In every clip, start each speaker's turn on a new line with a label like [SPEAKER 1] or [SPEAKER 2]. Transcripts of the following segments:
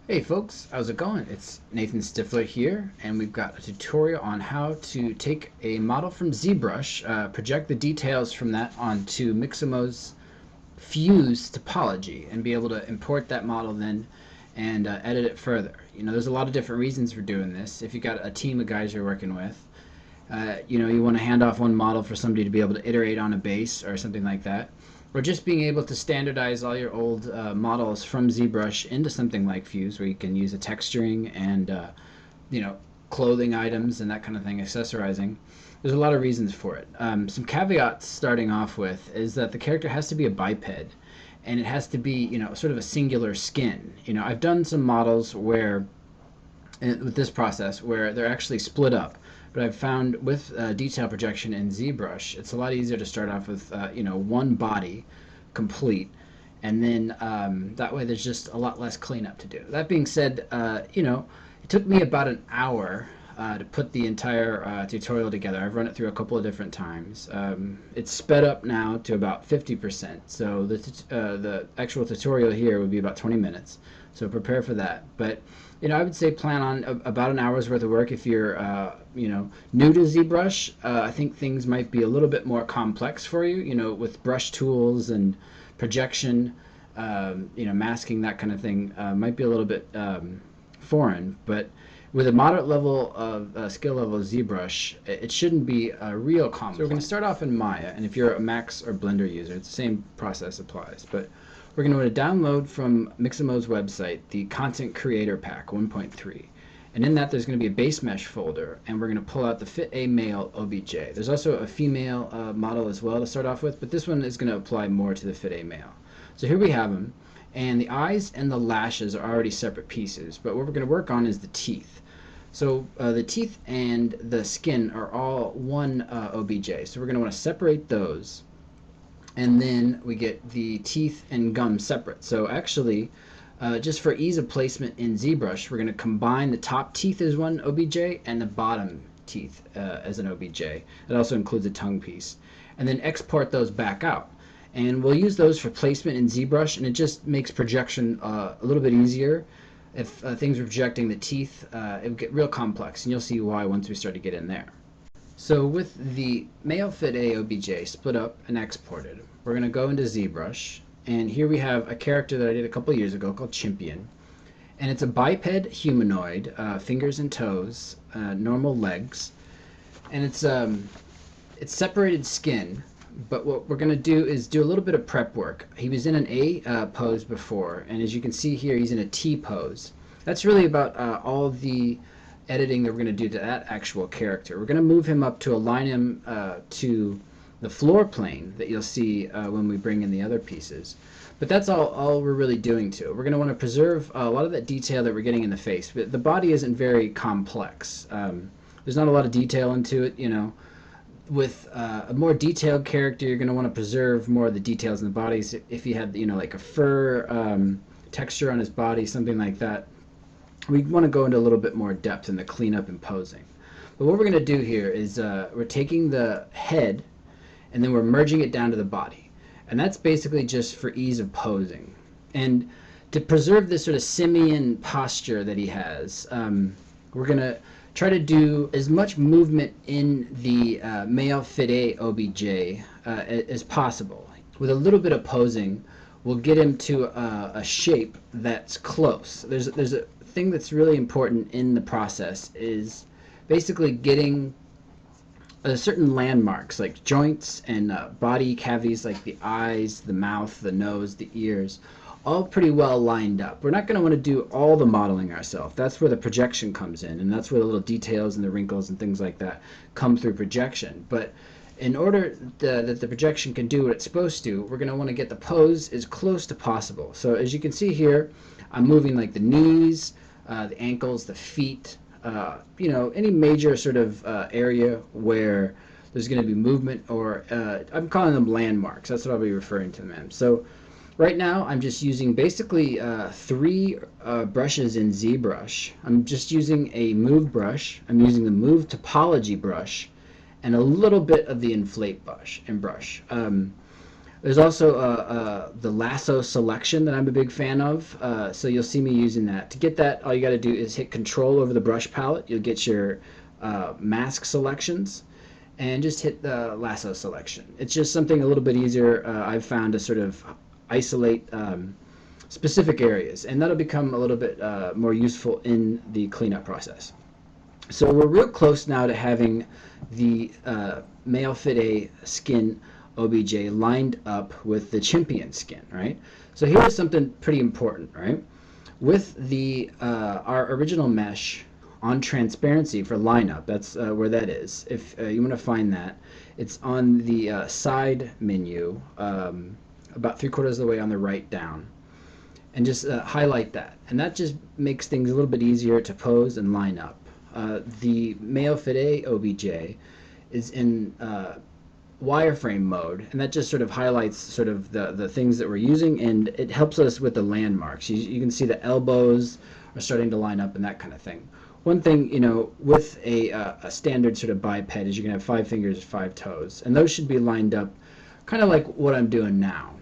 [SPEAKER 1] Hey folks, how's it going? It's Nathan Stifler here, and we've got a tutorial on how to take a model from ZBrush, project the details from that onto Mixamo's FUSE topology, and be able to import that model then and edit it further. You know, there's a lot of different reasons for doing this. If you've got a team of guys you're working with, you want to hand off one model for somebody to be able to iterate on a base or something like that, or just being able to standardize all your old models from ZBrush into something like Fuse, where you can use a texturing and clothing items and that kind of thing, accessorizing. There's a lot of reasons for it. Some caveats starting off with is that the character has to be a biped, and it has to be sort of a singular skin. I've done some models where with this process where they're actually split up. But I've found with detail projection in ZBrush, it's a lot easier to start off with one body complete, and then that way there's just a lot less cleanup to do. That being said, it took me about an hour to put the entire tutorial together. I've run it through a couple of different times. It's sped up now to about 50%, so the actual tutorial here would be about 20 minutes. So prepare for that. But I would say plan on about an hour's worth of work if you're new to ZBrush. I think things might be a little bit more complex for you, with brush tools and projection, masking, that kind of thing, might be a little bit foreign. But with a moderate level of skill level of ZBrush, it shouldn't be real complex. So we're going to start off in Maya, and if you're a Max or Blender user, it's the same process applies. But we're going to want to download from Mixamo's website the Content Creator Pack 1.3. And in that there's going to be a base mesh folder, and we're going to pull out the Fit A Male OBJ. There's also a female model as well to start off with, but this one is going to apply more to the Fit A Male. So here we have them, and the eyes and the lashes are already separate pieces, but what we're going to work on is the teeth. So the teeth and the skin are all one OBJ, so we're going to want to separate those. And then we get the teeth and gum separate. So actually, just for ease of placement in ZBrush, we're going to combine the top teeth as one OBJ and the bottom teeth as an OBJ. It also includes a tongue piece. And then export those back out. And we'll use those for placement in ZBrush, and it just makes projection a little bit easier. If things were projecting the teeth, it would get real complex, and you'll see why once we start to get in there. So with the male Fit A OBJ split up and exported, we're going to go into ZBrush, and here we have a character that I did a couple years ago called Chimpian, and it's a biped humanoid, fingers and toes, normal legs, and it's separated skin. But what we're going to do is do a little bit of prep work. He was in an A pose before, and as you can see here, he's in a T pose. That's really about all the editing that we're going to do to that actual character. We're going to move him up to align him to the floor plane that you'll see when we bring in the other pieces. But that's all we're really doing to it. We're going to want to preserve a lot of that detail that we're getting in the face. But the body isn't very complex. There's not a lot of detail into it, With a more detailed character, you're going to want to preserve more of the details in the bodies. If you had, like a fur texture on his body, something like that, we want to go into a little bit more depth in the cleanup and posing. But what we're going to do here is we're taking the head and then we're merging it down to the body. And that's basically just for ease of posing. And to preserve this sort of simian posture that he has, we're going to try to do as much movement in the male Fit A OBJ as possible. With a little bit of posing, we'll get him to a shape that's close. There's a thing that's really important in the process is basically getting certain landmarks like joints and body cavities like the eyes, the mouth, the nose, the ears, all pretty well lined up. We're not going to want to do all the modeling ourselves. That's where the projection comes in, and that's where the little details and the wrinkles and things like that come through projection. But in order that the projection can do what it's supposed to, we're going to want to get the pose as close to possible. So as you can see here, I'm moving like the knees, the ankles, the feet, any major sort of area where there's going to be movement, or I'm calling them landmarks. That's what I'll be referring to them. So right now I'm just using basically 3 brushes in ZBrush. I'm just using a move brush, I'm using the move topology brush, and a little bit of the inflate brush. There's also the lasso selection that I'm a big fan of, so you'll see me using that. To get that, all you got to do is hit Control over the brush palette. You'll get your mask selections, and just hit the lasso selection. It's just something a little bit easier, I've found, to sort of isolate specific areas, and that'll become a little bit more useful in the cleanup process. So we're real close now to having the male FIDE skin OBJ lined up with the Chimpian skin, right? So here's something pretty important, right? With the our original mesh on transparency for lineup, that's where that is. If you want to find that, it's on the side menu, about 3/4 of the way on the right down, and just highlight that, and that just makes things a little bit easier to pose and line up. The male FIDE OBJ is in wireframe mode, and that just sort of highlights sort of the things that we're using, and it helps us with the landmarks. You can see the elbows are starting to line up and that kind of thing. One thing, you know, with a standard sort of biped is you're going to have 5 fingers, 5 toes, and those should be lined up kind of like what I'm doing now.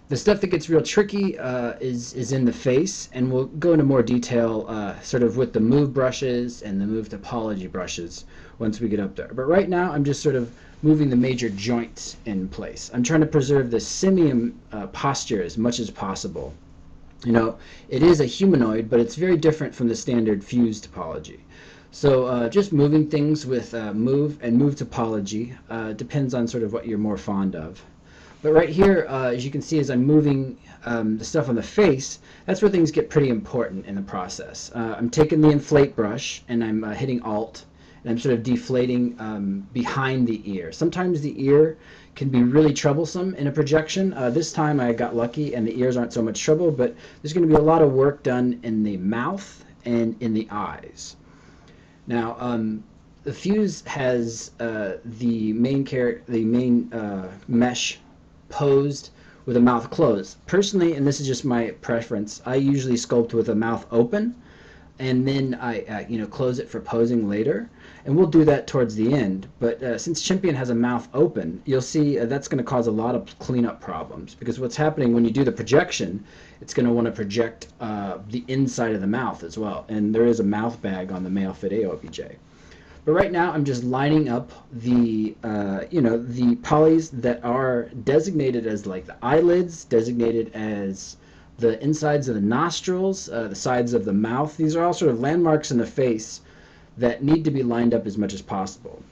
[SPEAKER 1] The stuff that gets real tricky is in the face, and we'll go into more detail sort of with the move brushes and the move topology brushes once we get up there. But right now I'm just sort of moving the major joints in place. I'm trying to preserve the simian posture as much as possible. You know, it is a humanoid, but it's very different from the standard fuse topology. So just moving things with move and move topology depends on sort of what you're more fond of. But right here, as you can see, as I'm moving the stuff on the face, that's where things get pretty important in the process. I'm taking the inflate brush and I'm hitting Alt, and I'm sort of deflating behind the ear. Sometimes the ear can be really troublesome in a projection. This time I got lucky and the ears aren't so much trouble, but there's going to be a lot of work done in the mouth and in the eyes. Now, the fuse has the main mesh posed with a mouth closed. Personally, and this is just my preference, I usually sculpt with a mouth open, and then I you know, close it for posing later, and we'll do that towards the end. But since Chimpian has a mouth open, you'll see that's going to cause a lot of cleanup problems, because what's happening when you do the projection, it's going to want to project the inside of the mouth as well, and there is a mouth bag on the male FIDE OBJ. But right now I'm just lining up the you know, the polys that are designated as like the eyelids, designated as the insides of the nostrils, the sides of the mouth. These are all sort of landmarks in the face that need to be lined up as much as possible.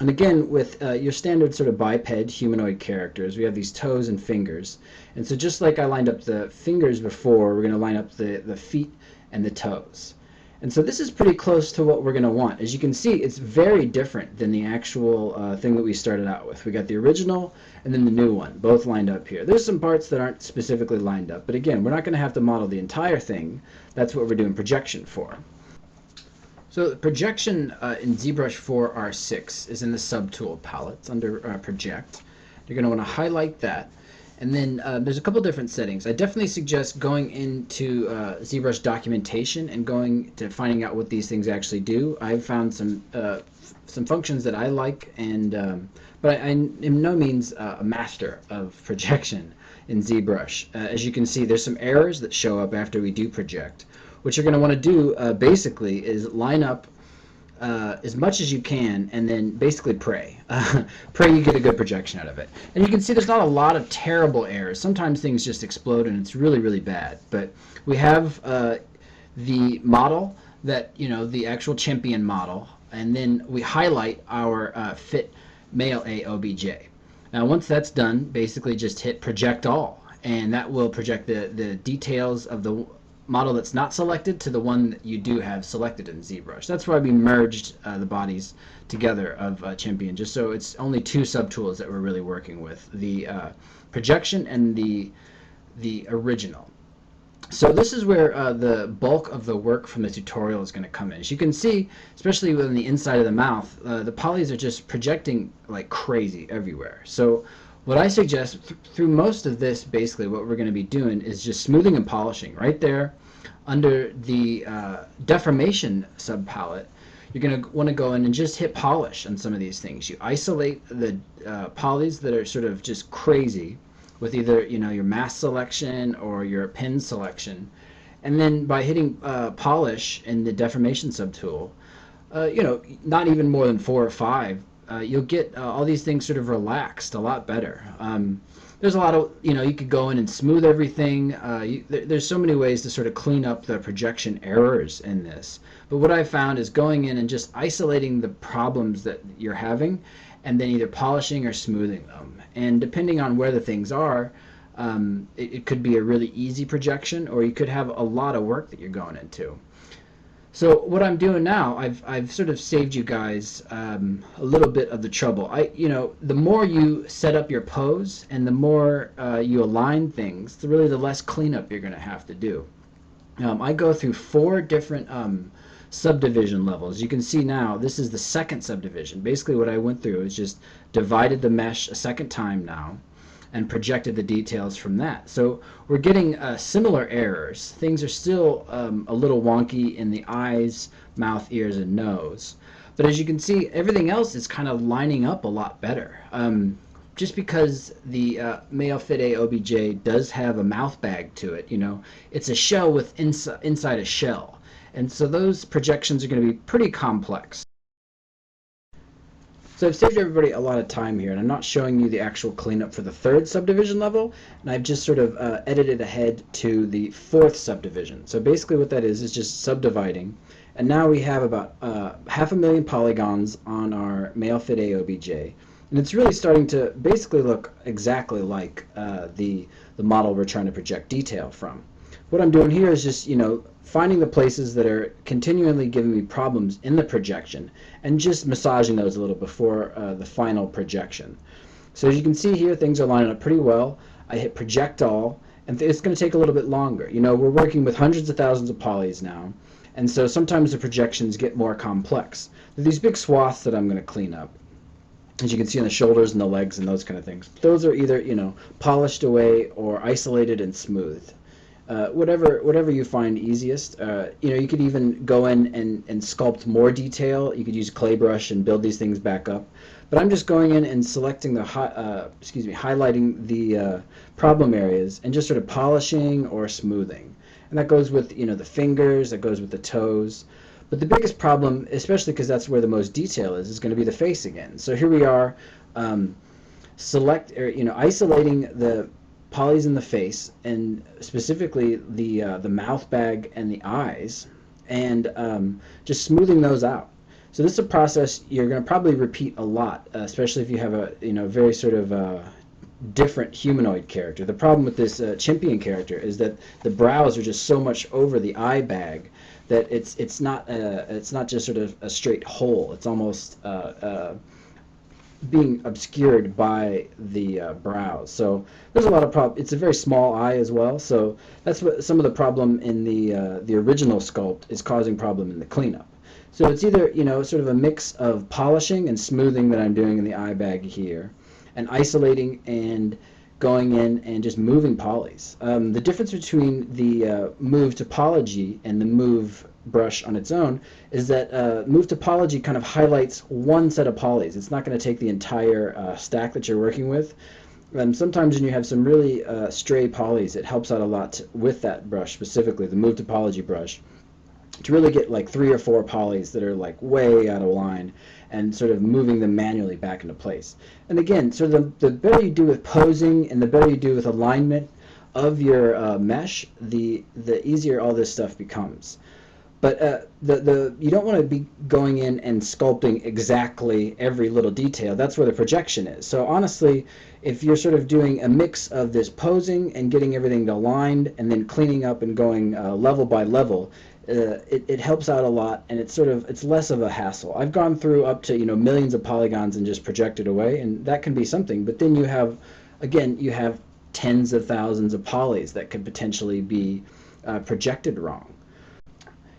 [SPEAKER 1] And again, with your standard sort of biped humanoid characters, we have these toes and fingers. And so just like I lined up the fingers before, we're going to line up the feet and the toes. And so this is pretty close to what we're going to want. As you can see, it's very different than the actual thing that we started out with. We got the original and then the new one, both lined up here. There's some parts that aren't specifically lined up, but again, we're not going to have to model the entire thing. That's what we're doing projection for. So the projection in ZBrush 4R6 is in the subtool palette. It's under project. You're going to want to highlight that. And then there's a couple different settings. I definitely suggest going into ZBrush documentation and going to finding out what these things actually do. I've found some functions that I like, and but I am no means a master of projection in ZBrush. As you can see, there's some errors that show up after we do project. What you're going to want to do basically is line up as much as you can, and then basically pray. Pray you get a good projection out of it. And you can see there's not a lot of terrible errors. Sometimes things just explode and it's really, really bad. But we have the model that, you know, the actual Chimpian model, and then we highlight our fit male A OBJ. Now once that's done, basically just hit project all, and that will project the details of the model that's not selected to the one that you do have selected in ZBrush. That's why we merged the bodies together of Chimpian, just so it's only 2 subtools that we're really working with, the projection and the original. So this is where the bulk of the work from the tutorial is going to come in. As you can see, especially within the inside of the mouth, the polys are just projecting like crazy everywhere. So what I suggest through most of this, basically what we're going to be doing is just smoothing and polishing. Right there under the deformation subpalette, you're going to want to go in and just hit polish on some of these things. You isolate the polys that are sort of just crazy with either your mask selection or your pin selection, and then by hitting polish in the deformation subtool, not even more than 4 or 5, you'll get all these things sort of relaxed a lot better. There's a lot of, you could go in and smooth everything. There's so many ways to sort of clean up the projection errors in this. But what I found is going in and just isolating the problems that you're having, and then either polishing or smoothing them. And depending on where the things are, it could be a really easy projection, or you could have a lot of work that you're going into. So what I'm doing now, I've sort of saved you guys a little bit of the trouble. The more you set up your pose and the more you align things, the less cleanup you're going to have to do. I go through 4 different subdivision levels. You can see now this is the second subdivision. Basically what I went through is just divided the mesh a second time now and projected the details from that. So we're getting similar errors. Things are still a little wonky in the eyes, mouth, ears, and nose. But as you can see, everything else is kind of lining up a lot better. Just because the male fit A OBJ does have a mouth bag to it, it's a shell with inside a shell. And so those projections are going to be pretty complex. So I've saved everybody a lot of time here, and I'm not showing you the actual cleanup for the 3rd subdivision level, and I've just sort of edited ahead to the 4th subdivision. So basically what that is just subdividing, and now we have about 500,000 polygons on our male fit A OBJ, and it's really starting to basically look exactly like the model we're trying to project detail from. What I'm doing here is just, finding the places that are continually giving me problems in the projection and just massaging those a little before the final projection. So as you can see here, things are lining up pretty well. I hit project all, and it's going to take a little bit longer. We're working with hundreds of thousands of polys now, and so sometimes the projections get more complex. There are these big swaths that I'm going to clean up, as you can see on the shoulders and the legs and those kind of things. Those are either polished away or isolated and smoothed. Whatever you find easiest. You could even go in and sculpt more detail. You could use clay brush and build these things back up. But I'm just going in and selecting the highlighting the problem areas and just sort of polishing or smoothing. And that goes with the fingers. That goes with the toes. But the biggest problem, especially because that's where the most detail is going to be the face again. So here we are, isolating the polys in the face, and specifically the mouth bag and the eyes, and just smoothing those out. So this is a process you're going to probably repeat a lot, especially if you have a very sort of different humanoid character. The problem with this chimpian character is that the brows are just so much over the eye bag that it's not just sort of a straight hole. It's almost being obscured by the brows. So there's a lot of problem. It's a very small eye as well, so that's what some of the problem in the original sculpt is causing problem in the cleanup. So it's either sort of a mix of polishing and smoothing that I'm doing in the eye bag here, and isolating and going in and just moving polys. The difference between the move topology and the move brush on its own is that move topology kind of highlights one set of polys. It's not going to take the entire stack that you're working with. Sometimes when you have some really stray polys, it helps out a lot with that brush, specifically the move topology brush, to really get like 3 or 4 polys that are like way out of line and sort of moving them manually back into place. And again, sort of the better you do with posing and the better you do with alignment of your mesh, the easier all this stuff becomes. But you don't want to be going in and sculpting exactly every little detail. That's where the projection is. So honestly, if you're sort of doing a mix of this posing and getting everything aligned and then cleaning up and going level by level, it helps out a lot, and it's less of a hassle. I've gone through up to millions of polygons and just projected away, and that can be something. But then you have tens of thousands of polys that could potentially be projected wrong.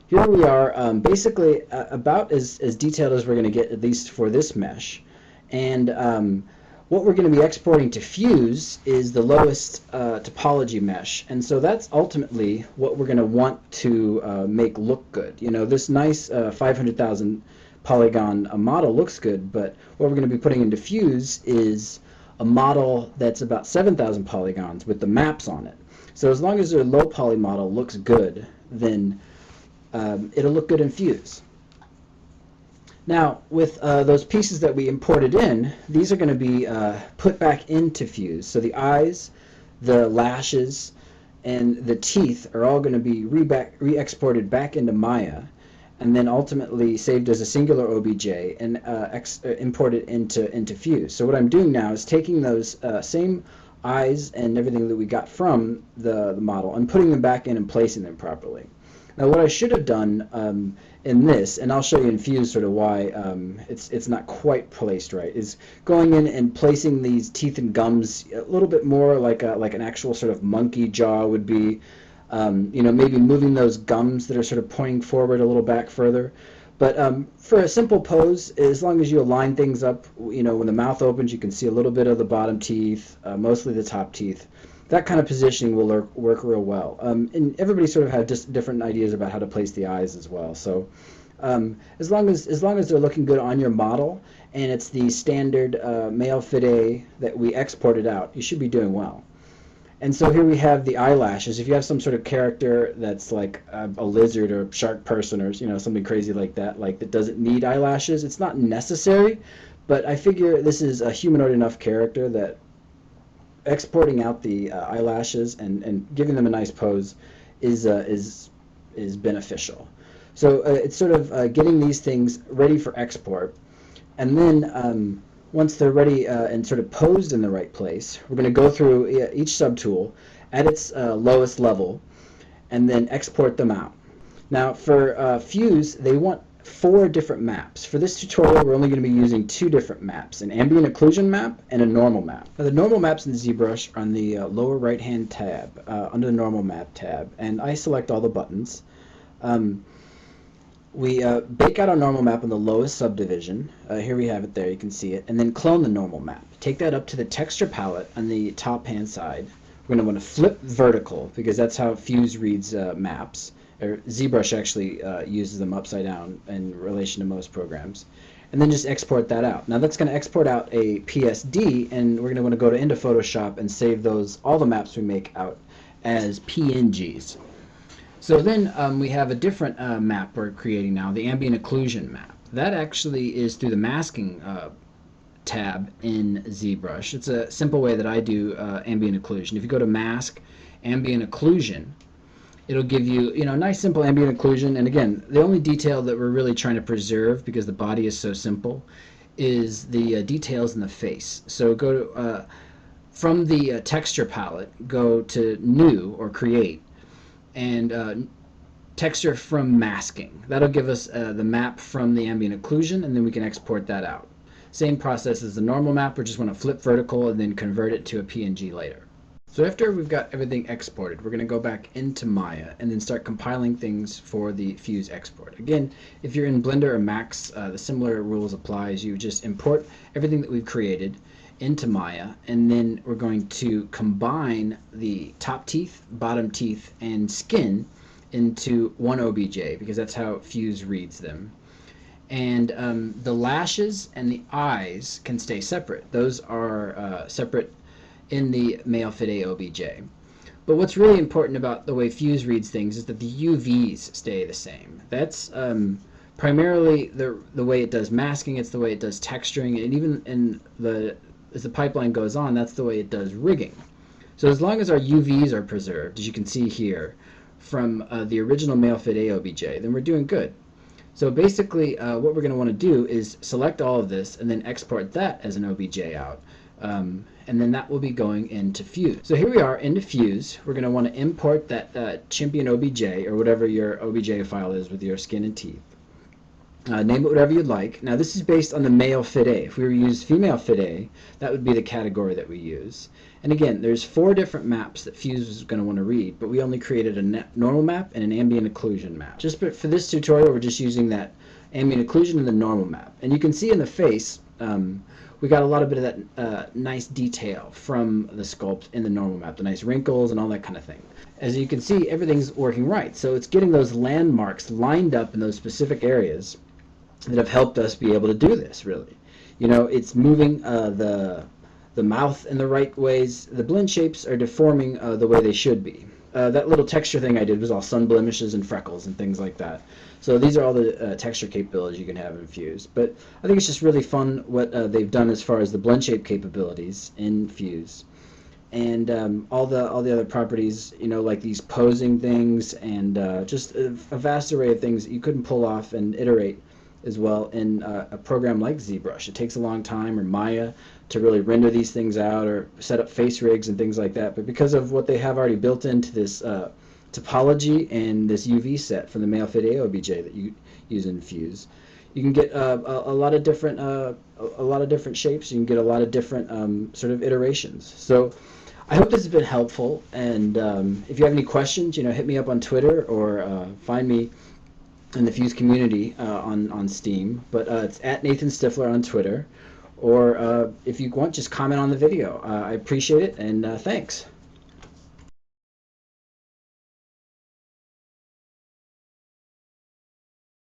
[SPEAKER 1] Here we are, basically about as detailed as we're going to get, at least for this mesh. And what we're going to be exporting to Fuse is the lowest topology mesh. And so that's ultimately what we're going to want to make look good. This nice 500,000 polygon model looks good, but what we're going to be putting into Fuse is a model that's about 7,000 polygons with the maps on it. So as long as their low poly model looks good, then it'll look good in Fuse. Now, with those pieces that we imported in, these are going to be put back into Fuse. So the eyes, the lashes, and the teeth are all going to be re-exported back into Maya, and then ultimately saved as a singular OBJ and imported into Fuse. So what I'm doing now is taking those same eyes and everything that we got from the model and putting them back in and placing them properly. Now what I should have done in this, and I'll show you in Fuse sort of why it's not quite placed right, is going in and placing these teeth and gums a little bit more like an actual sort of monkey jaw would be. You know, maybe moving those gums that are sort of pointing forward a little back further. But for a simple pose, as long as you align things up, you know, when the mouth opens, you can see a little bit of the bottom teeth, mostly the top teeth. That kind of positioning will work real well. And everybody sort of had just different ideas about how to place the eyes as well. So as long as they're looking good on your model, and it's the standard male fide that we exported out, you should be doing well. And so here we have the eyelashes. If you have some sort of character that's like a lizard or a shark person or something crazy like that doesn't need eyelashes, it's not necessary. But I figure this is a humanoid enough character that exporting out the eyelashes and giving them a nice pose is beneficial. So it's sort of getting these things ready for export, and then once they're ready and sort of posed in the right place, we're going to go through each subtool at its lowest level and then export them out. Now for Fuse, they want 4 different maps. For this tutorial, we're only going to be using 2 different maps, an ambient occlusion map and a normal map. Now the normal maps in ZBrush are on the lower right hand tab, under the normal map tab, and I select all the buttons. We bake out our normal map on the lowest subdivision. Here we have it there, you can see it. And then clone the normal map. Take that up to the texture palette on the top hand side. We're going to want to flip vertical because that's how Fuse reads maps. ZBrush actually uses them upside down in relation to most programs. And then just export that out. Now that's going to export out a PSD, and we're going to want to go into Photoshop and save all the maps we make out as PNGs. So then we have a different map we're creating now, the ambient occlusion map. That actually is through the masking tab in ZBrush. It's a simple way that I do ambient occlusion. If you go to Mask, Ambient Occlusion, it'll give you, nice simple ambient occlusion. And again, the only detail that we're really trying to preserve, because the body is so simple, is the details in the face. So go to, from the texture palette, go to New or Create, and texture from masking. That'll give us the map from the ambient occlusion, and then we can export that out. Same process as the normal map. We just want to flip vertical and then convert it to a PNG later. So after we've got everything exported, we're going to go back into Maya and then start compiling things for the Fuse export. Again, if you're in Blender or Max, the similar rules apply. You just import everything that we've created into Maya, and then we're going to combine the top teeth, bottom teeth, and skin into one OBJ, because that's how Fuse reads them. And the lashes and the eyes can stay separate. Those are separate in the male fide OBJ. But what's really important about the way Fuse reads things is that the UVs stay the same. That's primarily the way it does masking, it's the way it does texturing, and even as the pipeline goes on, that's the way it does rigging. So as long as our UVs are preserved, as you can see here, from the original male fide OBJ, then we're doing good. So basically what we're going to want to do is select all of this and then export that as an OBJ out. And then that will be going into Fuse. So here we are into Fuse. We're going to want to import that Chimpian OBJ, or whatever your OBJ file is with your skin and teeth. Name it whatever you'd like. Now this is based on the male fide. If we were to use female fide, that would be the category that we use. And again, there's 4 different maps that Fuse is going to want to read, but we only created a normal map and an ambient occlusion map. Just for this tutorial, we're just using that ambient occlusion and the normal map. And you can see in the face, we got a lot of bit of that nice detail from the sculpt in the normal map, the nice wrinkles and all that kind of thing. As you can see, everything's working right. So it's getting those landmarks lined up in those specific areas. that have helped us be able to do this, really. You know, it's moving the mouth in the right ways. The blend shapes are deforming the way they should be. That little texture thing I did was all sun blemishes and freckles and things like that. So these are all the texture capabilities you can have in Fuse. But I think it's just really fun what they've done as far as the blend shape capabilities in Fuse. And all the other properties, you know, like these posing things and just a vast array of things that you couldn't pull off and iterate as well in a program like ZBrush. It takes a long time, or Maya, to really render these things out or set up face rigs and things like that. But because of what they have already built into this topology and this UV set from the male fit AOBJ that you use in Fuse, you can get a lot of different shapes. You can get a lot of different sort of iterations. So I hope this has been helpful. And if you have any questions, you know, hit me up on Twitter or find me in the Fuse community on Steam. But it's at Nathan Stifler on Twitter. Or if you want, just comment on the video. I appreciate it, and thanks.